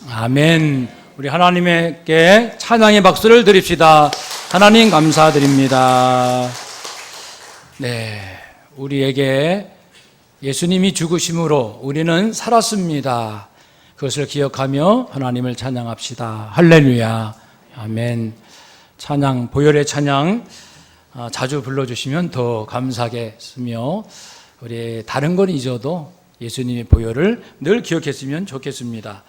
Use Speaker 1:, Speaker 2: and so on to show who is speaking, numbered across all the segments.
Speaker 1: 아멘. 우리 하나님께 찬양의 박수를 드립시다. 하나님 감사드립니다. 네, 우리에게 예수님이 죽으심으로 우리는 살았습니다. 그것을 기억하며 하나님을 찬양합시다. 할렐루야. 아멘. 찬양, 보혈의 찬양 자주 불러주시면 더 감사하겠으며 우리 다른 건 잊어도 예수님의 보혈을 늘 기억했으면 좋겠습니다.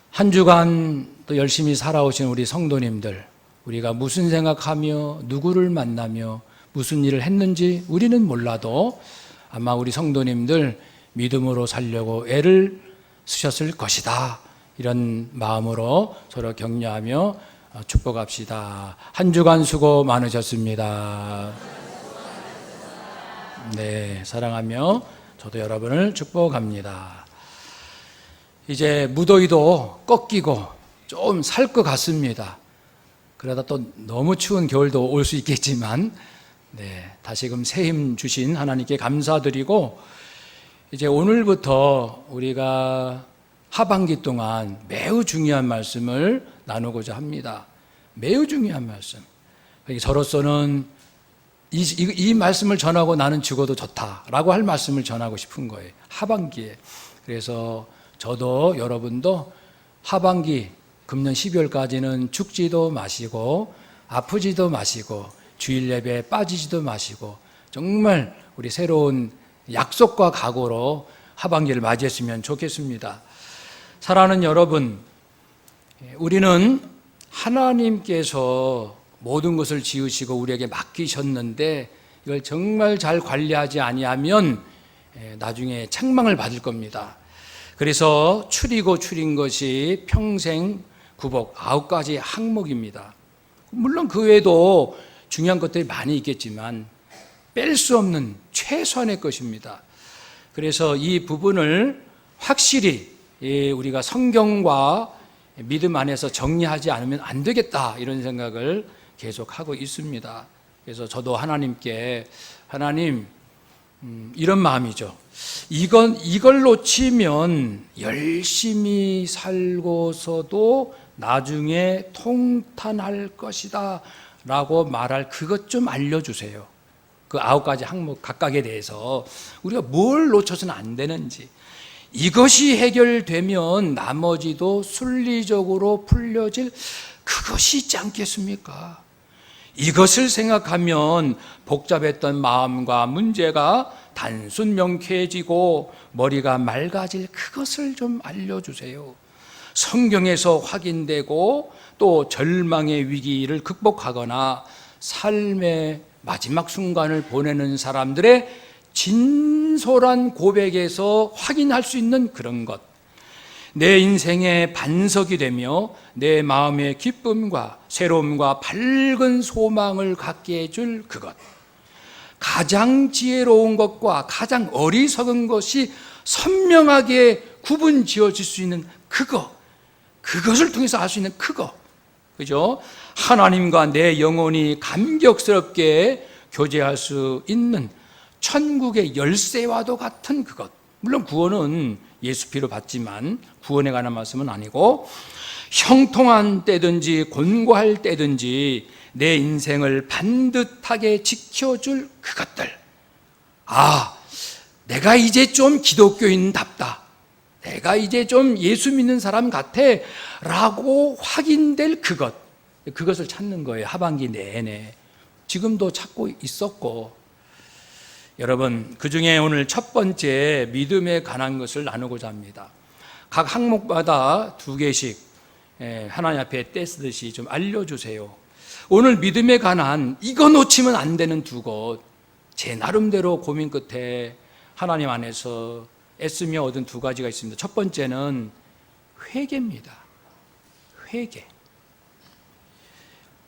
Speaker 1: 한 주간 또 열심히 살아오신 우리 성도님들, 우리가 무슨 생각하며 누구를 만나며 무슨 일을 했는지 우리는 몰라도 아마 우리 성도님들 믿음으로 살려고 애를 쓰셨을 것이다. 이런 마음으로 서로 격려하며 축복합시다. 한 주간 수고 많으셨습니다. 네, 사랑하며 저도 여러분을 축복합니다. 이제 무더위도 꺾이고 좀 살 것 같습니다. 그러다 또 너무 추운 겨울도 올 수 있겠지만, 네, 다시금 새 힘 주신 하나님께 감사드리고, 이제 오늘부터 우리가 하반기 동안 매우 중요한 말씀을 나누고자 합니다. 매우 중요한 말씀. 저로서는 이 말씀을 전하고 나는 죽어도 좋다라고 할 말씀을 전하고 싶은 거예요. 하반기에. 그래서 저도 여러분도 하반기 금년 12월까지는 죽지도 마시고 아프지도 마시고 주일 예배에 빠지지도 마시고 정말 우리 새로운 약속과 각오로 하반기를 맞이했으면 좋겠습니다. 사랑하는 여러분, 우리는 하나님께서 모든 것을 지으시고 우리에게 맡기셨는데 이걸 정말 잘 관리하지 아니하면 나중에 책망을 받을 겁니다. 그래서 추린 것이 평생 구복 9가지 항목입니다. 물론 그 외에도 중요한 것들이 많이 있겠지만 뺄 수 없는 최소한의 것입니다. 그래서 이 부분을 확실히 우리가 성경과 믿음 안에서 정리하지 않으면 안 되겠다, 이런 생각을 계속하고 있습니다. 그래서 저도 하나님께, 하나님, 이런 마음이죠. 이걸 놓치면 열심히 살고서도 나중에 통탄할 것이다 라고 말할 그것 좀 알려주세요. 그 9가지 항목 각각에 대해서 우리가 뭘 놓쳐서는 안 되는지, 이것이 해결되면 나머지도 순리적으로 풀려질 그것이 있지 않겠습니까? 이것을 생각하면 복잡했던 마음과 문제가 단순 명쾌해지고 머리가 맑아질 그것을 좀 알려주세요. 성경에서 확인되고 또 절망의 위기를 극복하거나 삶의 마지막 순간을 보내는 사람들의 진솔한 고백에서 확인할 수 있는 그런 것, 내 인생의 반석이 되며 내 마음의 기쁨과 새로움과 밝은 소망을 갖게 해줄 그것, 가장 지혜로운 것과 가장 어리석은 것이 선명하게 구분 지어질 수 있는 그것을 통해서 알 수 있는 그죠? 하나님과 내 영혼이 감격스럽게 교제할 수 있는 천국의 열쇠와도 같은 그것. 물론 구원은 예수 피로 받지만 구원에 관한 말씀은 아니고, 형통한 때든지 곤고할 때든지 내 인생을 반듯하게 지켜줄 그것들. 내가 이제 좀 기독교인답다, 내가 이제 좀 예수 믿는 사람 같아 라고 확인될 그것을 찾는 거예요. 하반기 내내 지금도 찾고 있었고, 여러분, 그 중에 오늘 첫 번째 믿음에 관한 것을 나누고자 합니다. 각 항목마다 2개씩 하나님 앞에 떼쓰듯이 좀 알려주세요. 오늘 믿음에 관한 이거 놓치면 안 되는 2곳, 제 나름대로 고민 끝에 하나님 안에서 애쓰며 얻은 2가지가 있습니다. 첫 번째는 회개입니다. 회개.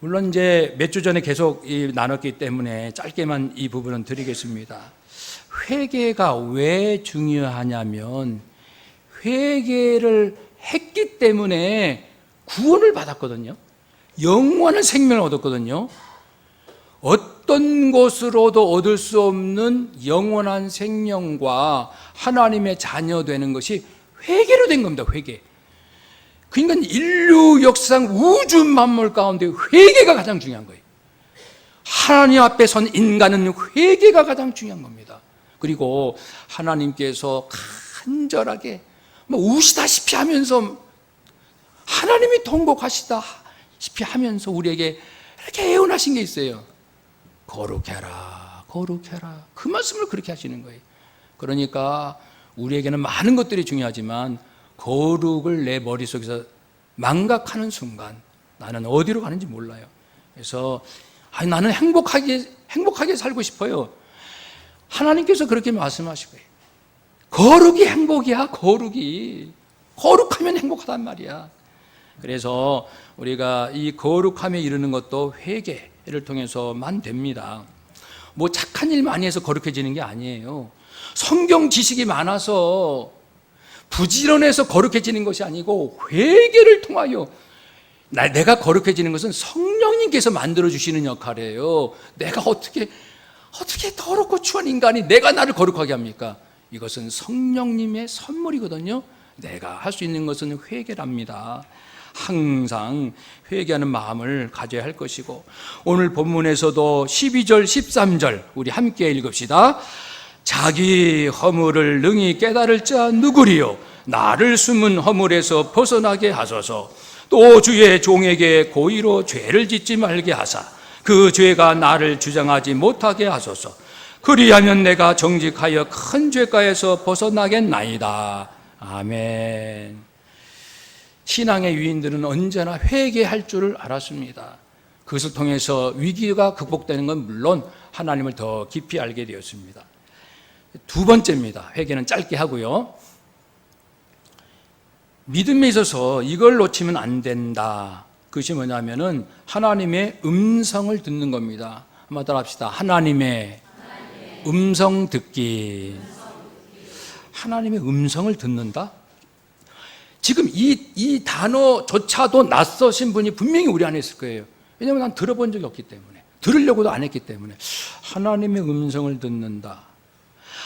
Speaker 1: 물론 이제 몇 주 전에 계속 나눴기 때문에 짧게만 이 부분은 드리겠습니다. 회개가 왜 중요하냐면 회개를 했기 때문에 구원을 받았거든요. 영원한 생명을 얻었거든요. 어떤 것으로도 얻을 수 없는 영원한 생명과 하나님의 자녀 되는 것이 회개로 된 겁니다. 회개. 그러니까 인류 역사상 우주 만물 가운데 회개가 가장 중요한 거예요. 하나님 앞에 선 인간은 회개가 가장 중요한 겁니다. 그리고 하나님께서 간절하게 우시다시피 하면서 하나님이 통곡하시다시피 하면서 우리에게 이렇게 애원하신 게 있어요. 거룩해라, 거룩해라. 그 말씀을 그렇게 하시는 거예요. 그러니까 우리에게는 많은 것들이 중요하지만 거룩을 내 머릿속에서 망각하는 순간 나는 어디로 가는지 몰라요. 그래서 나는 행복하게 살고 싶어요. 하나님께서 그렇게 말씀하시고요. 거룩이 행복이야, 거룩이. 거룩하면 행복하단 말이야. 그래서 우리가 이 거룩함에 이르는 것도 회개를 통해서만 됩니다. 뭐 착한 일 많이 해서 거룩해지는 게 아니에요. 성경 지식이 많아서 부지런해서 거룩해지는 것이 아니고 회개를 통하여 내가 거룩해지는 것은 성령님께서 만들어주시는 역할이에요. 내가 어떻게 더럽고 추한 인간이 내가 나를 거룩하게 합니까? 이것은 성령님의 선물이거든요. 내가 할 수 있는 것은 회개랍니다. 항상 회개하는 마음을 가져야 할 것이고, 오늘 본문에서도 12절 13절 우리 함께 읽읍시다. 자기 허물을 능히 깨달을 자 누구리요? 나를 숨은 허물에서 벗어나게 하소서. 또 주의 종에게 고의로 죄를 짓지 말게 하사 그 죄가 나를 주장하지 못하게 하소서. 그리하면 내가 정직하여 큰 죄가에서 벗어나겠나이다. 아멘. 신앙의 유인들은 언제나 회개할 줄을 알았습니다. 그것을 통해서 위기가 극복되는 건 물론 하나님을 더 깊이 알게 되었습니다. 두 번째입니다. 회개는 짧게 하고요. 믿음에 있어서 이걸 놓치면 안 된다. 그것이 뭐냐면은 하나님의 음성을 듣는 겁니다. 한번 따라 합시다. 하나님의 음성 듣기. 하나님의 음성을 듣는다? 지금 이 단어조차도 낯서신 분이 분명히 우리 안에 있을 거예요. 왜냐하면 난 들어본 적이 없기 때문에, 들으려고도 안 했기 때문에. 하나님의 음성을 듣는다.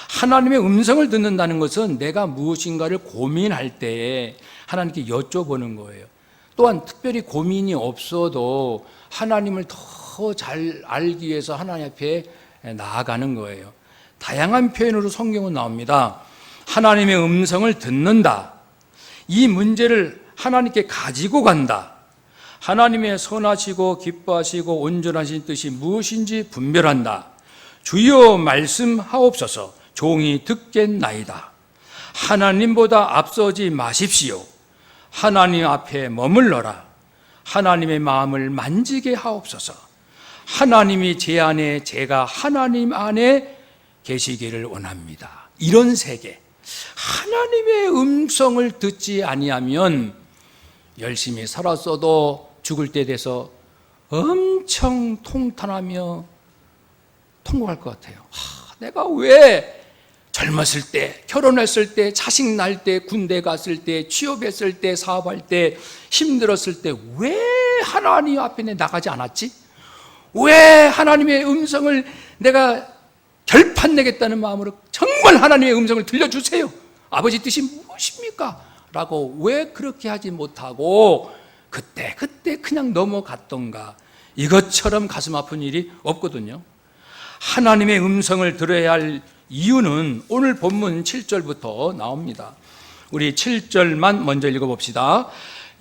Speaker 1: 하나님의 음성을 듣는다는 것은 내가 무엇인가를 고민할 때에 하나님께 여쭤보는 거예요. 또한 특별히 고민이 없어도 하나님을 더 잘 알기 위해서 하나님 앞에 나아가는 거예요. 다양한 표현으로 성경은 나옵니다. 하나님의 음성을 듣는다. 이 문제를 하나님께 가지고 간다. 하나님의 선하시고 기뻐하시고 온전하신 뜻이 무엇인지 분별한다. 주여 말씀하옵소서. 종이 듣겠나이다. 하나님보다 앞서지 마십시오. 하나님 앞에 머물러라. 하나님의 마음을 만지게 하옵소서. 하나님이 제 안에, 제가 하나님 안에 계시기를 원합니다. 이런 세계, 하나님의 음성을 듣지 아니하면 열심히 살았어도 죽을 때 돼서 엄청 통탄하며 통곡할 것 같아요. 내가 왜 젊었을 때, 결혼했을 때, 자식 낳을 때, 군대 갔을 때, 취업했을 때, 사업할 때, 힘들었을 때 왜 하나님 앞에 나가지 않았지? 왜 하나님의 음성을 내가 결판내겠다는 마음으로 정말 하나님의 음성을 들려주세요. 아버지 뜻이 무엇입니까? 라고 왜 그렇게 하지 못하고 그때 그냥 넘어갔던가. 이것처럼 가슴 아픈 일이 없거든요. 하나님의 음성을 들어야 할 이유는 오늘 본문 7절부터 나옵니다. 우리 7절만 먼저 읽어봅시다.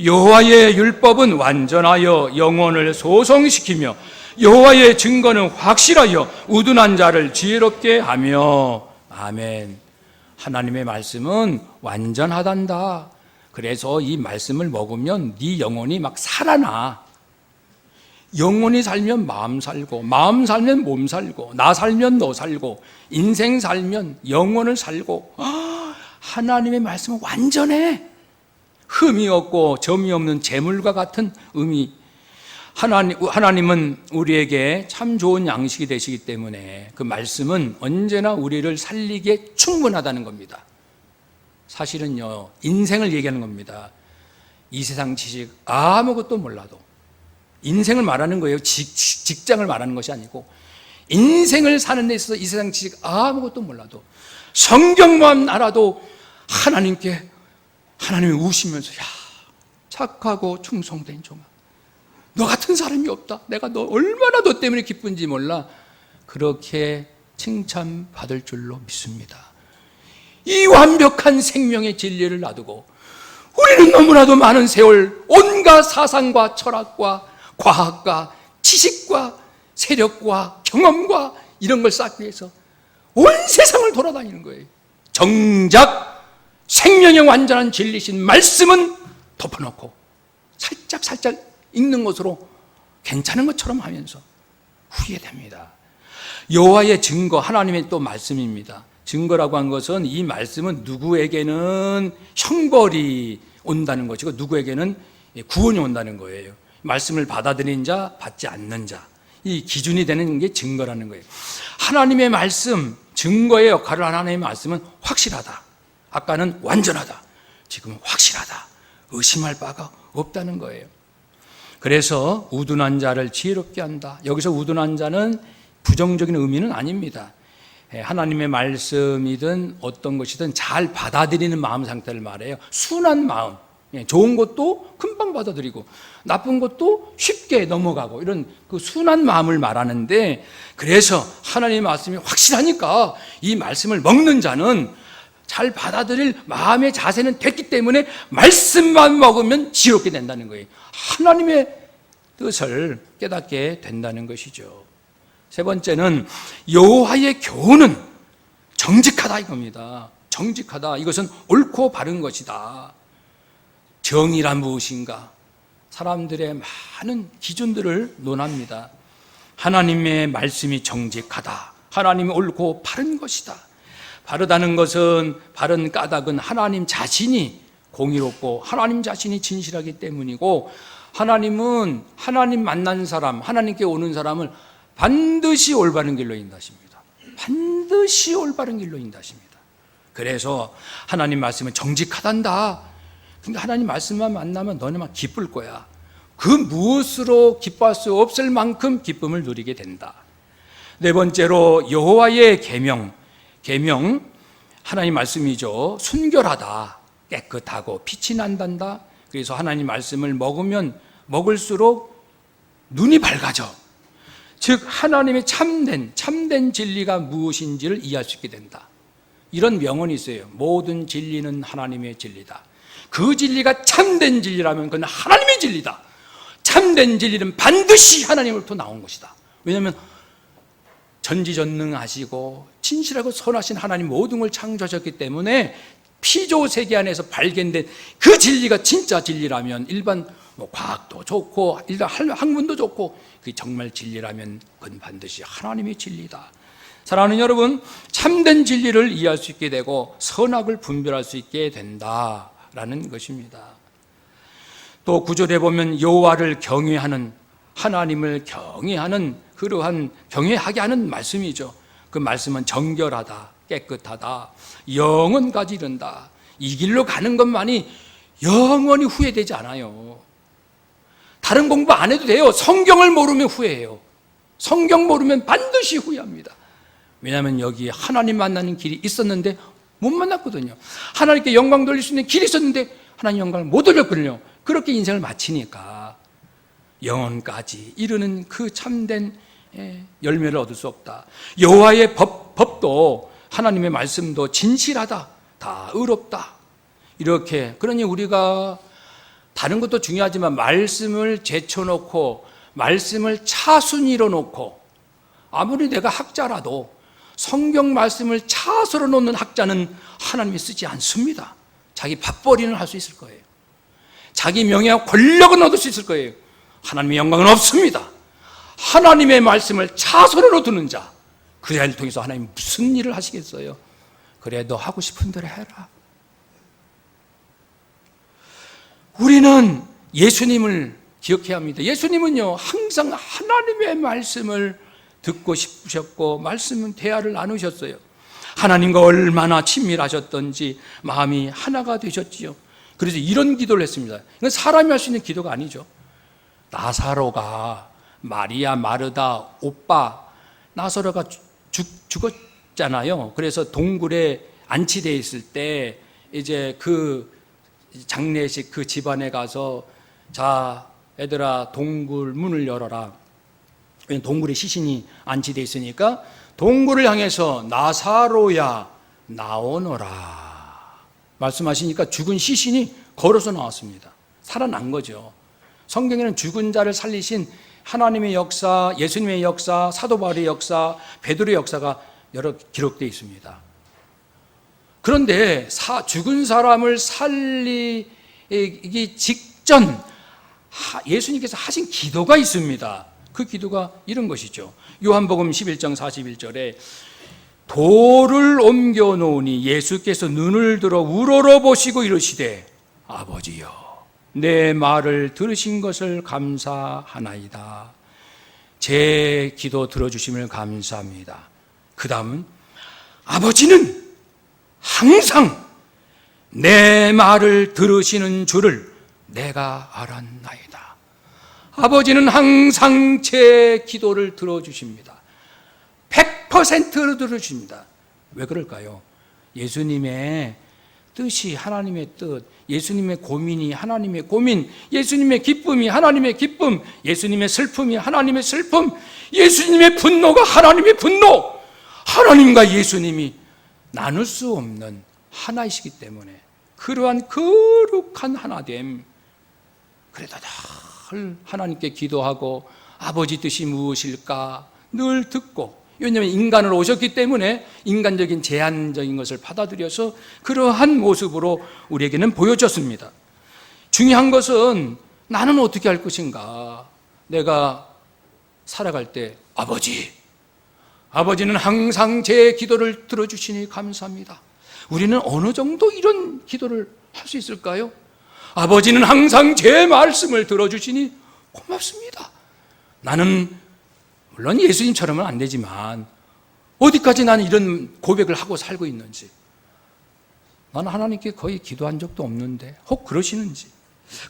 Speaker 1: 여호와의 율법은 완전하여 영혼을 소성시키며 여호와의 증거는 확실하여 우둔한 자를 지혜롭게 하며. 아멘. 하나님의 말씀은 완전하단다. 그래서 이 말씀을 먹으면 네 영혼이 막 살아나. 영혼이 살면 마음 살고, 마음 살면 몸 살고, 나 살면 너 살고, 인생 살면 영혼을 살고. 하나님의 말씀은 완전해. 흠이 없고 점이 없는 재물과 같은 의미. 하나님은 우리에게 참 좋은 양식이 되시기 때문에 그 말씀은 언제나 우리를 살리기에 충분하다는 겁니다. 사실은요, 인생을 얘기하는 겁니다. 이 세상 지식 아무것도 몰라도, 인생을 말하는 거예요. 직장을 말하는 것이 아니고, 인생을 사는 데 있어서 이 세상 지식 아무것도 몰라도 성경만 알아도 하나님이 우시면서, 야, 착하고 충성된 종아, 너 같은 사람이 없다. 내가 너 얼마나 너 때문에 기쁜지 몰라. 그렇게 칭찬받을 줄로 믿습니다. 이 완벽한 생명의 진리를 놔두고 우리는 너무나도 많은 세월 온갖 사상과 철학과 과학과 지식과 세력과 경험과 이런 걸 쌓기 위해서 온 세상을 돌아다니는 거예요. 정작 생명의 완전한 진리신 말씀은 덮어놓고 살짝 읽는 것으로 괜찮은 것처럼 하면서 후회됩니다. 여호와의 증거, 하나님의 또 말씀입니다. 증거라고 한 것은 이 말씀은 누구에게는 형벌이 온다는 것이고 누구에게는 구원이 온다는 거예요. 말씀을 받아들인 자, 받지 않는 자, 이 기준이 되는 게 증거라는 거예요. 하나님의 말씀, 증거의 역할을 하나님의 말씀은 확실하다. 아까는 완전하다. 지금은 확실하다. 의심할 바가 없다는 거예요. 그래서 우둔한 자를 지혜롭게 한다. 여기서 우둔한 자는 부정적인 의미는 아닙니다. 하나님의 말씀이든 어떤 것이든 잘 받아들이는 마음 상태를 말해요. 순한 마음, 좋은 것도 금방 받아들이고 나쁜 것도 쉽게 넘어가고 이런 그 순한 마음을 말하는데, 그래서 하나님의 말씀이 확실하니까 이 말씀을 먹는 자는 잘 받아들일 마음의 자세는 됐기 때문에 말씀만 먹으면 지혜롭게 된다는 거예요. 하나님의 뜻을 깨닫게 된다는 것이죠. 세 번째는 여호와의 교훈은 정직하다 이겁니다. 정직하다, 이것은 옳고 바른 것이다. 정의란 무엇인가? 사람들의 많은 기준들을 논합니다. 하나님의 말씀이 정직하다. 하나님이 옳고 바른 것이다. 바르다는 것은, 바른 까닭은 하나님 자신이 공의롭고 하나님 자신이 진실하기 때문이고, 하나님은 하나님 만난 사람, 하나님께 오는 사람을 반드시 올바른 길로 인도하십니다. 반드시 올바른 길로 인도하십니다. 그래서 하나님 말씀은 정직하단다. 그러니까 하나님 말씀만 만나면 너네만 기쁠 거야. 그 무엇으로 기뻐할 수 없을 만큼 기쁨을 누리게 된다. 네 번째로 여호와의 계명, 하나님 말씀이죠. 순결하다, 깨끗하고 빛이 난단다. 그래서 하나님 말씀을 먹으면 먹을수록 눈이 밝아져. 즉 하나님의 참된 진리가 무엇인지를 이해할 수 있게 된다. 이런 명언이 있어요. 모든 진리는 하나님의 진리다. 그 진리가 참된 진리라면 그건 하나님의 진리다. 참된 진리는 반드시 하나님으로부터 나온 것이다. 왜냐하면 전지전능하시고 진실하고 선하신 하나님 모든 걸 창조하셨기 때문에 피조 세계 안에서 발견된 그 진리가 진짜 진리라면, 일반 과학도 좋고 일반 학문도 좋고 그게 정말 진리라면 그건 반드시 하나님의 진리다. 사랑하는 여러분, 참된 진리를 이해할 수 있게 되고 선악을 분별할 수 있게 된다라는 것입니다. 또 9절에 보면 여호와를 경외하는, 하나님을 경외하는, 그러한 경외하게 하는 말씀이죠. 그 말씀은 정결하다, 깨끗하다, 영원까지 이른다. 이 길로 가는 것만이 영원히 후회되지 않아요. 다른 공부 안 해도 돼요. 성경을 모르면 후회해요. 성경 모르면 반드시 후회합니다. 왜냐하면 여기 하나님 만나는 길이 있었는데 못 만났거든요. 하나님께 영광 돌릴 수 있는 길이 있었는데 하나님 영광을 못 돌렸거든요. 그렇게 인생을 마치니까 영원까지 이르는 그 참된 열매를 얻을 수 없다. 여호와의 법도 하나님의 말씀도 진실하다, 다 의롭다. 이렇게, 그러니 우리가 다른 것도 중요하지만 말씀을 제쳐놓고 말씀을 차순위로 놓고, 아무리 내가 학자라도 성경 말씀을 차수로 놓는 학자는 하나님이 쓰지 않습니다. 자기 밥벌이는 할 수 있을 거예요. 자기 명예와 권력은 얻을 수 있을 거예요. 하나님의 영광은 없습니다. 하나님의 말씀을 차선으로 두는 자, 그 자를 통해서 하나님 무슨 일을 하시겠어요? 그래, 너 하고 싶은 대로 해라. 우리는 예수님을 기억해야 합니다. 예수님은요, 항상 하나님의 말씀을 듣고 싶으셨고 말씀 대화를 나누셨어요. 하나님과 얼마나 친밀하셨던지 마음이 하나가 되셨지요. 그래서 이런 기도를 했습니다. 이건 사람이 할 수 있는 기도가 아니죠. 나사로가, 마리아, 마르다 오빠 나사로가 죽었잖아요. 그래서 동굴에 안치되어 있을 때 이제 그 장례식 그 집안에 가서 자 얘들아 동굴 문을 열어라. 동굴에 시신이 안치되어 있으니까 동굴을 향해서 나사로야 나오너라 말씀하시니까 죽은 시신이 걸어서 나왔습니다. 살아난 거죠. 성경에는 죽은 자를 살리신 하나님의 역사, 예수님의 역사, 사도 바울의 역사, 베드로의 역사가 여러 기록되어 있습니다. 그런데 죽은 사람을 살리기 직전 예수님께서 하신 기도가 있습니다. 그 기도가 이런 것이죠. 요한복음 11장 41절에 돌을 옮겨 놓으니 예수께서 눈을 들어 우러러 보시고 이르시되 아버지여 내 말을 들으신 것을 감사하나이다. 제 기도 들어주심을 감사합니다. 그 다음은 아버지는 항상 내 말을 들으시는 줄을 내가 알았나이다. 아버지는 항상 제 기도를 들어주십니다. 100%로 들어주십니다. 왜 그럴까요? 예수님의 뜻이 하나님의 뜻, 예수님의 고민이 하나님의 고민, 예수님의 기쁨이 하나님의 기쁨, 예수님의 슬픔이 하나님의 슬픔, 예수님의 분노가 하나님의 분노, 하나님과 예수님이 나눌 수 없는 하나이시기 때문에 그러한 거룩한 하나됨, 그래도 늘 하나님께 기도하고 아버지 뜻이 무엇일까 늘 듣고, 왜냐하면 인간으로 오셨기 때문에 인간적인 제한적인 것을 받아들여서 그러한 모습으로 우리에게는 보여졌습니다. 중요한 것은 나는 어떻게 할 것인가. 내가 살아갈 때 아버지는 항상 제 기도를 들어주시니 감사합니다. 우리는 어느 정도 이런 기도를 할 수 있을까요? 아버지는 항상 제 말씀을 들어주시니 고맙습니다. 나는 물론 예수님처럼은 안 되지만 어디까지 나는 이런 고백을 하고 살고 있는지, 나는 하나님께 거의 기도한 적도 없는데 혹 그러시는지.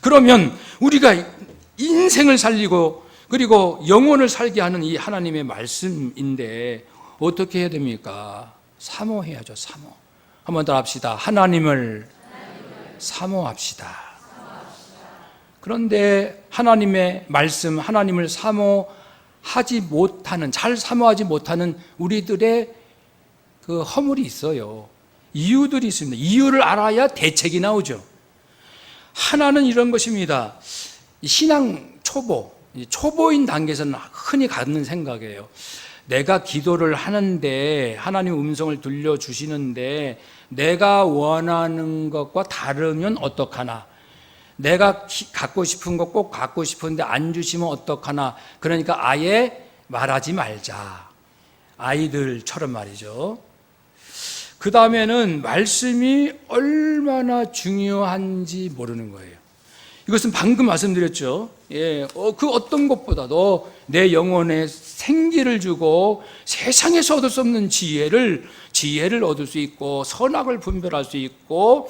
Speaker 1: 그러면 우리가 인생을 살리고 그리고 영혼을 살게 하는 이 하나님의 말씀인데 어떻게 해야 됩니까? 사모해야죠. 사모. 한번 더 합시다. 하나님을 사모합시다. 그런데 하나님의 말씀, 하나님을 사모하지 못하는, 잘 사모하지 못하는 우리들의 그 허물이 있어요. 이유들이 있습니다. 이유를 알아야 대책이 나오죠. 하나는 이런 것입니다. 신앙 초보인 단계에서는 흔히 갖는 생각이에요. 내가 기도를 하는데 하나님 음성을 들려주시는데 내가 원하는 것과 다르면 어떡하나, 내가 갖고 싶은 것 꼭 갖고 싶은데 안 주시면 어떡하나. 그러니까 아예 말하지 말자. 아이들처럼 말이죠. 그 다음에는 말씀이 얼마나 중요한지 모르는 거예요. 이것은 방금 말씀드렸죠. 그 어떤 것보다도 내 영혼에 생기를 주고 세상에서 얻을 수 없는 지혜를 얻을 수 있고 선악을 분별할 수 있고,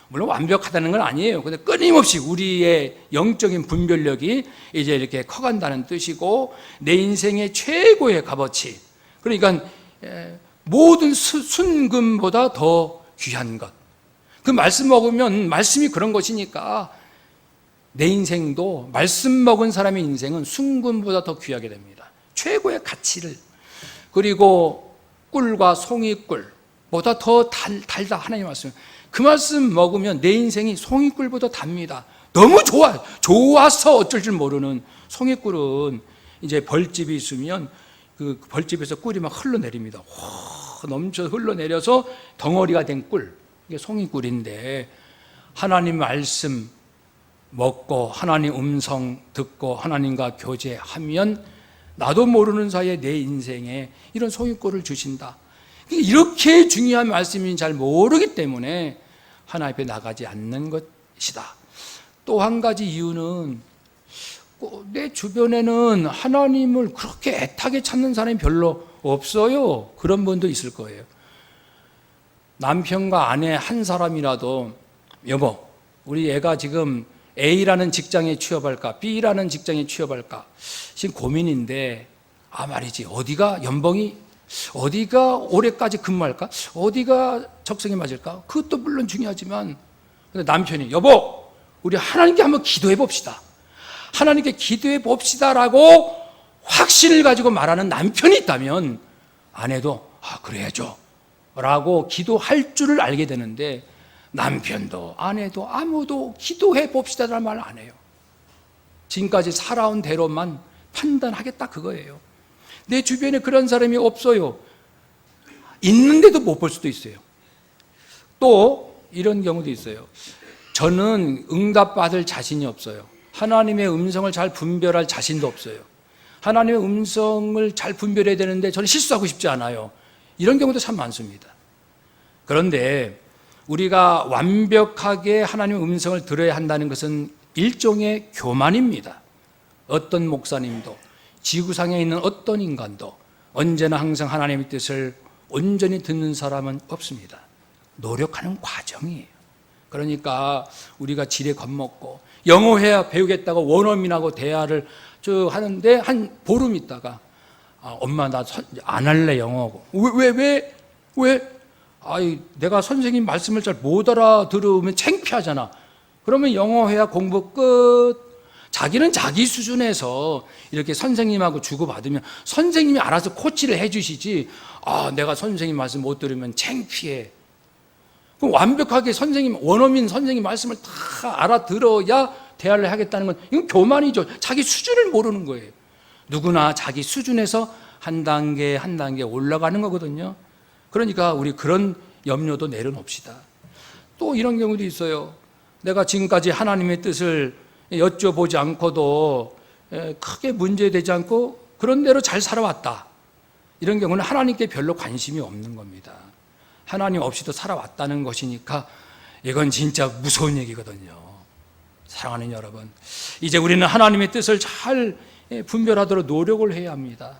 Speaker 1: 물론 완벽하다는 건 아니에요. 근데 끊임없이 우리의 영적인 분별력이 이제 이렇게 커간다는 뜻이고, 내 인생의 최고의 값어치, 그러니까 모든 순금보다 더 귀한 것, 그 말씀 먹으면 말씀이 그런 것이니까 내 인생도 말씀 먹은 사람의 인생은 순금보다 더 귀하게 됩니다. 최고의 가치를. 그리고 꿀과 송이꿀보다 더 달다. 하나님 말씀, 그 말씀 먹으면 내 인생이 송이꿀보다 답니다. 너무 좋아서 어쩔 줄 모르는. 송이꿀은 이제 벌집이 있으면 그 벌집에서 꿀이 막 흘러내립니다. 넘쳐 흘러내려서 덩어리가 된 꿀, 이게 송이꿀인데, 하나님 말씀 먹고 하나님 음성 듣고 하나님과 교제하면 나도 모르는 사이에 내 인생에 이런 송이꿀을 주신다. 이렇게 중요한 말씀인지 잘 모르기 때문에 하나님 앞에 나가지 않는 것이다. 또 한 가지 이유는 내 주변에는 하나님을 그렇게 애타게 찾는 사람이 별로 없어요. 그런 분도 있을 거예요. 남편과 아내 한 사람이라도, 여보, 우리 애가 지금 A라는 직장에 취업할까 B라는 직장에 취업할까 지금 고민인데, 말이지, 어디가 연봉이, 어디가 올해까지 근무할까, 어디가 적성에 맞을까, 그것도 물론 중요하지만 근데 남편이 여보, 우리 하나님께 한번 기도해 봅시다. 하나님께 기도해 봅시다라고 확신을 가지고 말하는 남편이 있다면 아내도 그래야죠 라고 기도할 줄을 알게 되는데, 남편도 아내도 아무도 기도해 봅시다라는 말 안 해요. 지금까지 살아온 대로만 판단하겠다 그거예요. 내 주변에 그런 사람이 없어요. 있는데도 못 볼 수도 있어요. 또 이런 경우도 있어요. 저는 응답받을 자신이 없어요. 하나님의 음성을 잘 분별할 자신도 없어요. 하나님의 음성을 잘 분별해야 되는데 저는 실수하고 싶지 않아요. 이런 경우도 참 많습니다. 그런데 우리가 완벽하게 하나님의 음성을 들어야 한다는 것은 일종의 교만입니다. 어떤 목사님도, 지구상에 있는 어떤 인간도 언제나 항상 하나님의 뜻을 온전히 듣는 사람은 없습니다. 노력하는 과정이에요. 그러니까 우리가 지레 겁먹고 영어회화 배우겠다고 원어민하고 대화를 쭉 하는데 한 보름 있다가 엄마 나 안 할래 영어하고. 왜? 내가 선생님 말씀을 잘 못 알아들으면 창피하잖아. 그러면 영어회화 공부 끝. 자기는 자기 수준에서 이렇게 선생님하고 주고받으면 선생님이 알아서 코치를 해주시지, 내가 선생님 말씀 못 들으면 창피해. 그럼 완벽하게 원어민 선생님 말씀을 다 알아들어야 대화를 하겠다는 건 이건 교만이죠. 자기 수준을 모르는 거예요. 누구나 자기 수준에서 한 단계 한 단계 올라가는 거거든요. 그러니까 우리 그런 염려도 내려놓읍시다. 또 이런 경우도 있어요. 내가 지금까지 하나님의 뜻을 여쭤보지 않고도 크게 문제되지 않고 그런 대로 잘 살아왔다. 이런 경우는 하나님께 별로 관심이 없는 겁니다. 하나님 없이도 살아왔다는 것이니까 이건 진짜 무서운 얘기거든요. 사랑하는 여러분, 이제 우리는 하나님의 뜻을 잘 분별하도록 노력을 해야 합니다.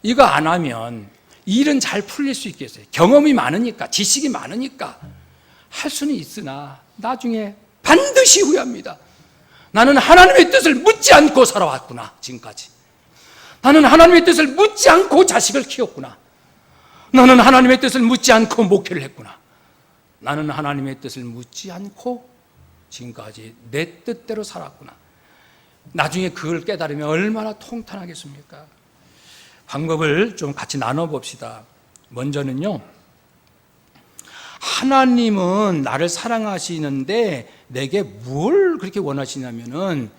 Speaker 1: 이거 안 하면 일은 잘 풀릴 수 있겠어요. 경험이 많으니까, 지식이 많으니까 할 수는 있으나 나중에 반드시 후회합니다. 나는 하나님의 뜻을 묻지 않고 살아왔구나. 지금까지 나는 하나님의 뜻을 묻지 않고 자식을 키웠구나. 나는 하나님의 뜻을 묻지 않고 목회를 했구나. 나는 하나님의 뜻을 묻지 않고 지금까지 내 뜻대로 살았구나. 나중에 그걸 깨달으면 얼마나 통탄하겠습니까? 방법을 좀 같이 나눠봅시다. 먼저는요, 하나님은 나를 사랑하시는데 내게 뭘 그렇게 원하시냐면은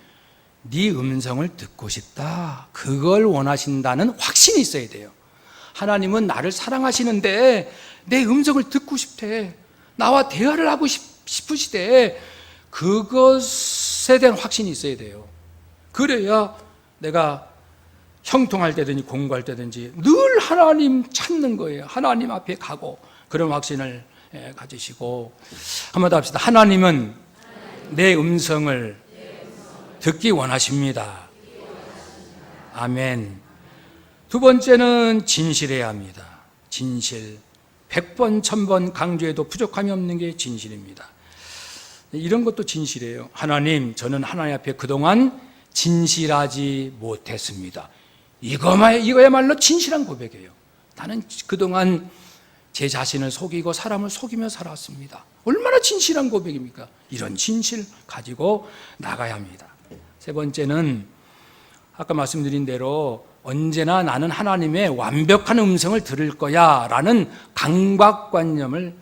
Speaker 1: 네 음성을 듣고 싶다. 그걸 원하신다는 확신이 있어야 돼요. 하나님은 나를 사랑하시는데 내 음성을 듣고 싶대. 나와 대화를 하고 싶으시대. 그것에 대한 확신이 있어야 돼요. 그래야 내가 형통할 때든지 공부할 때든지 늘 하나님 찾는 거예요. 하나님 앞에 가고 그런 확신을 가지시고 한번 더 합시다. 하나님은 내 음성을 듣기 원하십니다. 아멘. 두 번째는 진실해야 합니다. 진실. 100번, 1000번 강조해도 부족함이 없는 게 진실입니다. 이런 것도 진실이에요. 하나님, 저는 하나님 앞에 그동안 진실하지 못했습니다. 이거야말로 진실한 고백이에요. 나는 그동안 제 자신을 속이고 사람을 속이며 살았습니다. 얼마나 진실한 고백입니까? 이런 진실 가지고 나가야 합니다. 세 번째는 아까 말씀드린 대로 언제나 나는 하나님의 완벽한 음성을 들을 거야 라는 강박관념을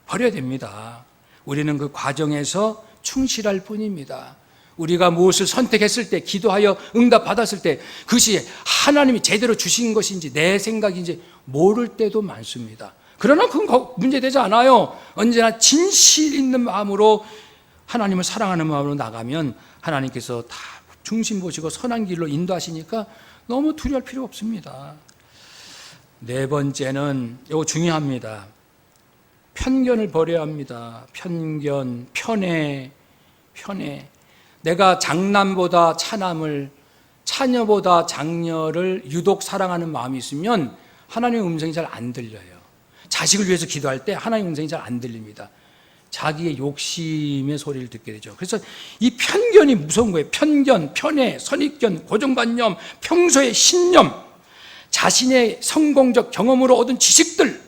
Speaker 1: 버려야 됩니다. 우리는 그 과정에서 충실할 뿐입니다. 우리가 무엇을 선택했을 때, 기도하여 응답받았을 때 그것이 하나님이 제대로 주신 것인지 내 생각인지 모를 때도 많습니다. 그러나 그건 문제되지 않아요. 언제나 진실 있는 마음으로 하나님을 사랑하는 마음으로 나가면 하나님께서 다 중심 보시고 선한 길로 인도하시니까 너무 두려울 필요 없습니다. 네 번째는 이거 중요합니다. 편견을 버려야 합니다. 편견, 편애. 내가 장남보다 차남을, 차녀보다 장녀를 유독 사랑하는 마음이 있으면 하나님의 음성이 잘 안 들려요. 자식을 위해서 기도할 때 하나님의 음성이 잘 안 들립니다. 자기의 욕심의 소리를 듣게 되죠. 그래서 이 편견이 무서운 거예요. 편견, 편애, 선입견, 고정관념, 평소의 신념, 자신의 성공적 경험으로 얻은 지식들,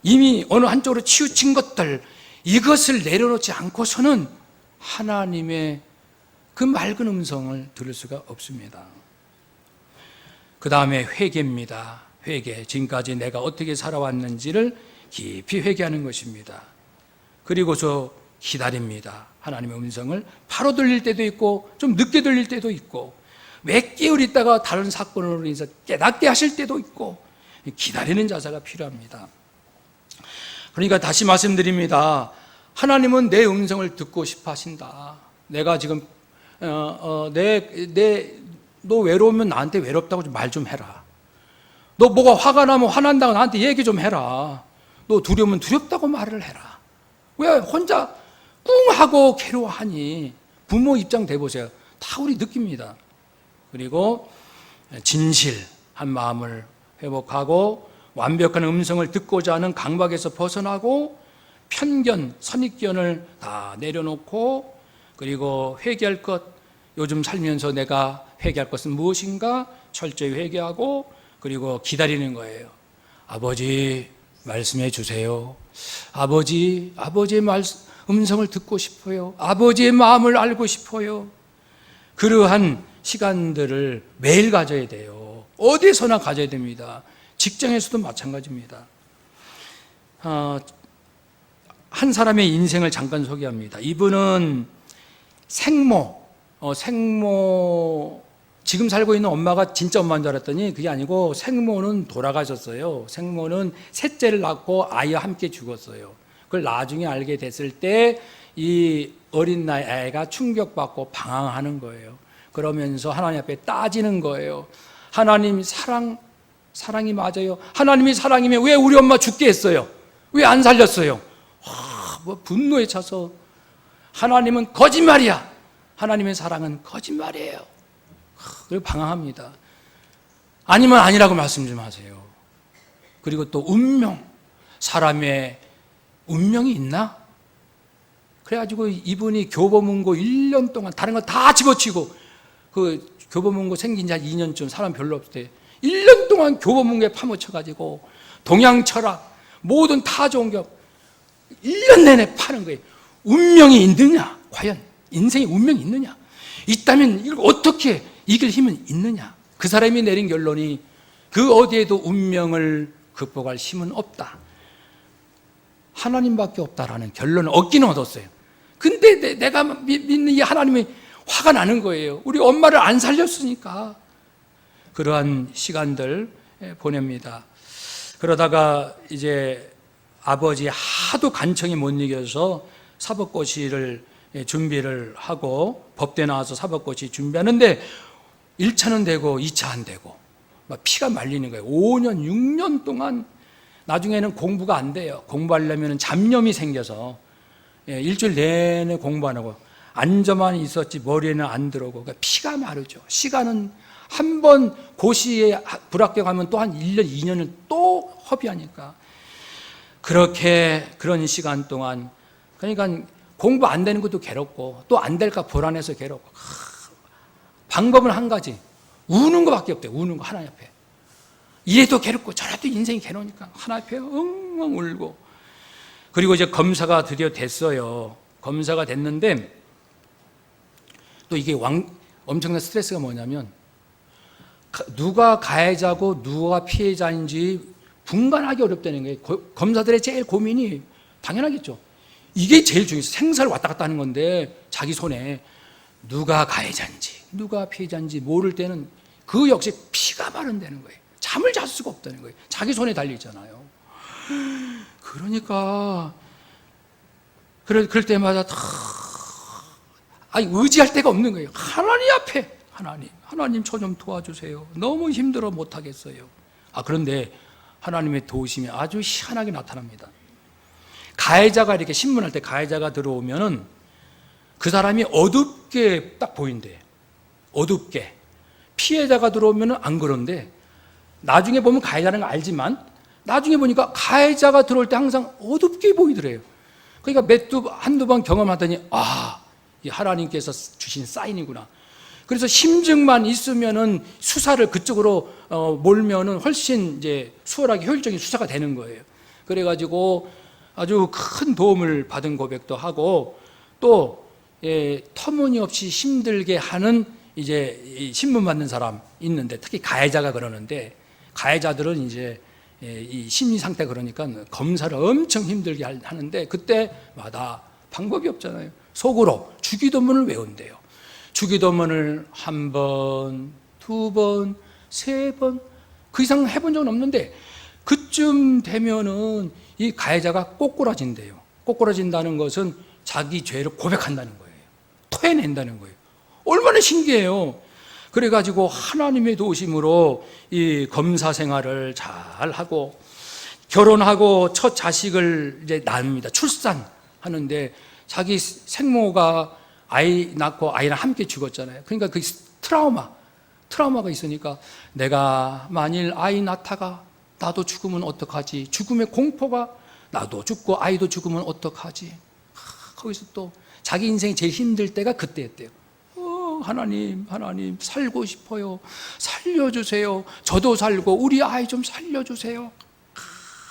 Speaker 1: 이미 어느 한쪽으로 치우친 것들, 이것을 내려놓지 않고서는 하나님의 그 맑은 음성을 들을 수가 없습니다. 그 다음에 회개입니다. 회개. 지금까지 내가 어떻게 살아왔는지를 깊이 회개하는 것입니다. 그리고서 기다립니다. 하나님의 음성을 바로 들릴 때도 있고 좀 늦게 들릴 때도 있고 몇 개월 있다가 다른 사건으로 인해서 깨닫게 하실 때도 있고 기다리는 자세가 필요합니다. 그러니까 다시 말씀드립니다. 하나님은 내 음성을 듣고 싶어 하신다. 내가 지금 너 외로우면 나한테 외롭다고 말 좀 해라. 너 뭐가 화가 나면 화난다고 나한테 얘기 좀 해라. 너 두려우면 두렵다고 말을 해라. 왜 혼자 꿍 하고 괴로워하니? 부모 입장 돼보세요. 다 우리 느낍니다. 그리고 진실한 마음을 회복하고 완벽한 음성을 듣고자 하는 강박에서 벗어나고 편견, 선입견을 다 내려놓고 그리고 회개할 것, 요즘 살면서 내가 회개할 것은 무엇인가 철저히 회개하고 그리고 기다리는 거예요. 아버지 말씀해 주세요. 아버지의 음성을 듣고 싶어요. 아버지의 마음을 알고 싶어요. 그러한 시간들을 매일 가져야 돼요. 어디서나 가져야 됩니다. 직장에서도 마찬가지입니다. 한 사람의 인생을 잠깐 소개합니다. 이분은 생모, 지금 살고 있는 엄마가 진짜 엄마인 줄 알았더니 그게 아니고 생모는 돌아가셨어요. 생모는 셋째를 낳고 아이와 함께 죽었어요. 그걸 나중에 알게 됐을 때 이 어린 나이 아이가 충격받고 방황하는 거예요. 그러면서 하나님 앞에 따지는 거예요. 하나님 사랑이 맞아요. 하나님이 사랑이면 왜 우리 엄마 죽게 했어요? 왜 안 살렸어요? 분노에 차서 하나님은 거짓말이야. 하나님의 사랑은 거짓말이에요. 그리고 방황합니다. 아니면 아니라고 말씀 좀 하세요. 그리고 또 운명, 사람의 운명이 있나? 그래가지고 이분이 교보문고 1년 동안 다른 거 다 집어치고 그 교보문고 생긴 지 한 2년쯤 사람 별로 없을 때 1년 동안 교보문고에 파묻혀가지고 동양 철학 모든 타 종교 1년 내내 파는 거예요. 운명이 있느냐? 과연 인생에 운명이 있느냐? 있다면 이걸 어떻게 이길 힘은 있느냐? 그 사람이 내린 결론이 그 어디에도 운명을 극복할 힘은 없다. 하나님밖에 없다라는 결론을 얻기는 얻었어요. 근데 내가 믿는 이 하나님이 화가 나는 거예요. 우리 엄마를 안 살렸으니까. 그러한 시간들 보냅니다. 그러다가 이제 아버지 하도 간청이 못 이겨서 사법고시를 준비를 하고 법대 나와서 사법고시 준비하는데 1차는 되고 2차 안 되고 막 피가 말리는 거예요. 5년, 6년 동안 나중에는 공부가 안 돼요. 공부하려면 잡념이 생겨서 일주일 내내 공부 안 하고 앉아만 있었지 머리에는 안 들어오고 그러니까 피가 마르죠. 시간은 한 번 고시에 불합격하면 또 한 1년, 2년을 또 허비하니까 그런 시간 동안 그러니까 공부 안 되는 것도 괴롭고 또 안 될까 불안해서 괴롭고 방법은 한 가지 우는 것밖에 없대요. 우는 거 하나님 앞에 이래도 괴롭고 저래도 인생이 괴로우니까 하나님 앞에 엉엉 울고 그리고 이제 검사가 드디어 됐어요. 검사가 됐는데 또 이게 엄청난 스트레스가 뭐냐면 누가 가해자고 누가 피해자인지 분간하기 어렵다는 거예요. 검사들의 제일 고민이 당연하겠죠. 이게 제일 중요해요. 생사를 왔다 갔다 하는 건데 자기 손에 누가 가해자인지 누가 피해자인지 모를 때는 그 역시 피가 마른다는 거예요. 잠을 잘 수가 없다는 거예요. 자기 손에 달려있잖아요. 그러니까 그럴 때마다 의지할 데가 없는 거예요. 하나님 앞에 하나님 저 좀 도와주세요. 너무 힘들어 못하겠어요. 그런데 하나님의 도우심이 아주 희한하게 나타납니다. 가해자가 이렇게 신문할 때 가해자가 들어오면은 그 사람이 어둡게 딱 보인대. 어둡게. 피해자가 들어오면은 안 그런데 나중에 보면 가해자는 거 알지만 나중에 보니까 가해자가 들어올 때 항상 어둡게 보이더래요. 그러니까 한두 번 경험하더니 이 하나님께서 주신 사인이구나. 그래서 심증만 있으면은 수사를 그쪽으로 몰면은 훨씬 이제 수월하게 효율적인 수사가 되는 거예요. 그래가지고 아주 큰 도움을 받은 고백도 하고 또 터무니없이 힘들게 하는 이제 신문 받는 사람 있는데 특히 가해자가 그러는데 가해자들은 이제 이 심리 상태 그러니까 검사를 엄청 힘들게 하는데 그때마다 방법이 없잖아요. 속으로 주기도문을 외운대요. 주기도문을 1번, 2번, 3번 그 이상 해본 적은 없는데 그쯤 되면은 이 가해자가 꼬꾸라진대요. 꼬꾸라진다는 것은 자기 죄를 고백한다는 거예요. 토해낸다는 거예요. 얼마나 신기해요. 그래가지고 하나님의 도우심으로 이 검사 생활을 잘 하고 결혼하고 첫 자식을 이제 낳습니다. 출산하는데 자기 생모가 아이 낳고 아이랑 함께 죽었잖아요. 그러니까 그 트라우마가 있으니까 내가 만일 아이 낳다가 나도 죽으면 어떡하지? 죽음의 공포가 나도 죽고 아이도 죽으면 어떡하지? 거기서 또 자기 인생이 제일 힘들 때가 그때였대요. 하나님 살고 싶어요. 살려주세요. 저도 살고 우리 아이 좀 살려주세요.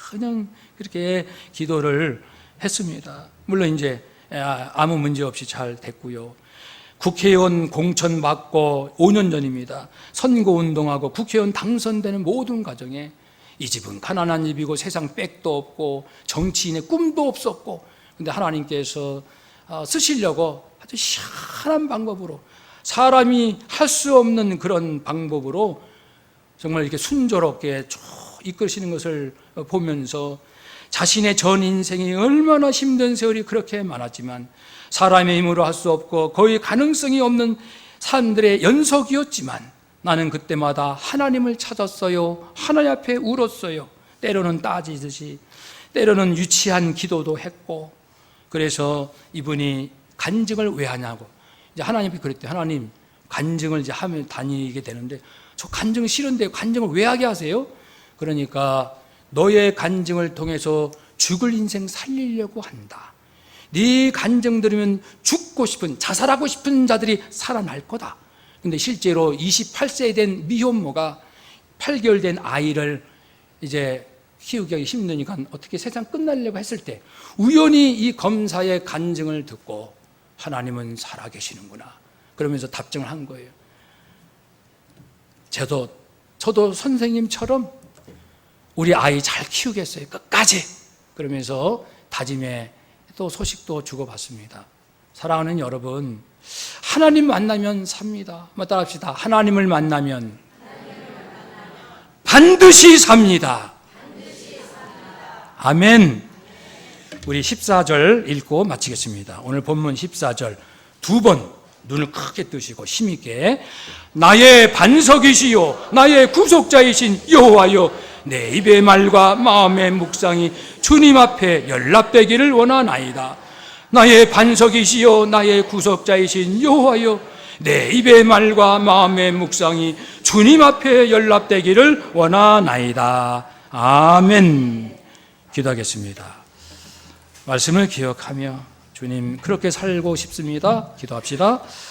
Speaker 1: 그냥 그렇게 기도를 했습니다. 물론 이제 아무 문제 없이 잘 됐고요. 국회의원 공천 받고 5년 전입니다. 선거운동하고 국회의원 당선되는 모든 과정에 이 집은 가난한 집이고 세상 빽도 없고 정치인의 꿈도 없었고 근데 하나님께서 쓰시려고 아주 희한한 방법으로 사람이 할 수 없는 그런 방법으로 정말 이렇게 순조롭게 쭉 이끄시는 것을 보면서 자신의 전 인생이 얼마나 힘든 세월이 그렇게 많았지만 사람의 힘으로 할 수 없고 거의 가능성이 없는 사람들의 연속이었지만 나는 그때마다 하나님을 찾았어요. 하나님 앞에 울었어요. 때로는 따지듯이 때로는 유치한 기도도 했고 그래서 이분이 간증을 왜 하냐고 이제 하나님이 그랬대요. 하나님 간증을 이제 하면 다니게 되는데 저 간증 싫은데 간증을 왜 하게 하세요? 그러니까 너의 간증을 통해서 죽을 인생 살리려고 한다. 네 간증 들으면 죽고 싶은 자살하고 싶은 자들이 살아날 거다. 근데 실제로 28세 된 미혼모가 8개월 된 아이를 이제 키우기 힘드니까 어떻게 세상 끝나려고 했을 때 우연히 이 검사의 간증을 듣고 하나님은 살아계시는구나 그러면서 답정을 한 거예요. 저도 선생님처럼 우리 아이 잘 키우겠어요. 끝까지. 그러면서 다짐의 또 소식도 주고받습니다. 사랑하는 여러분, 하나님 만나면 삽니다. 한번 따라합시다. 하나님을 만나면 반드시 삽니다. 아멘. 우리 14절 읽고 마치겠습니다. 오늘 본문 14절 2번 눈을 크게 뜨시고 힘있게 나의 반석이시요 나의 구속자이신 여호와여 내 입의 말과 마음의 묵상이 주님 앞에 연락되기를 원하나이다. 나의 반석이시요 나의 구속자이신 여호와여 내 입의 말과 마음의 묵상이 주님 앞에 연락되기를 원하나이다. 아멘. 기도하겠습니다. 말씀을 기억하며 주님 그렇게 살고 싶습니다. 기도합시다.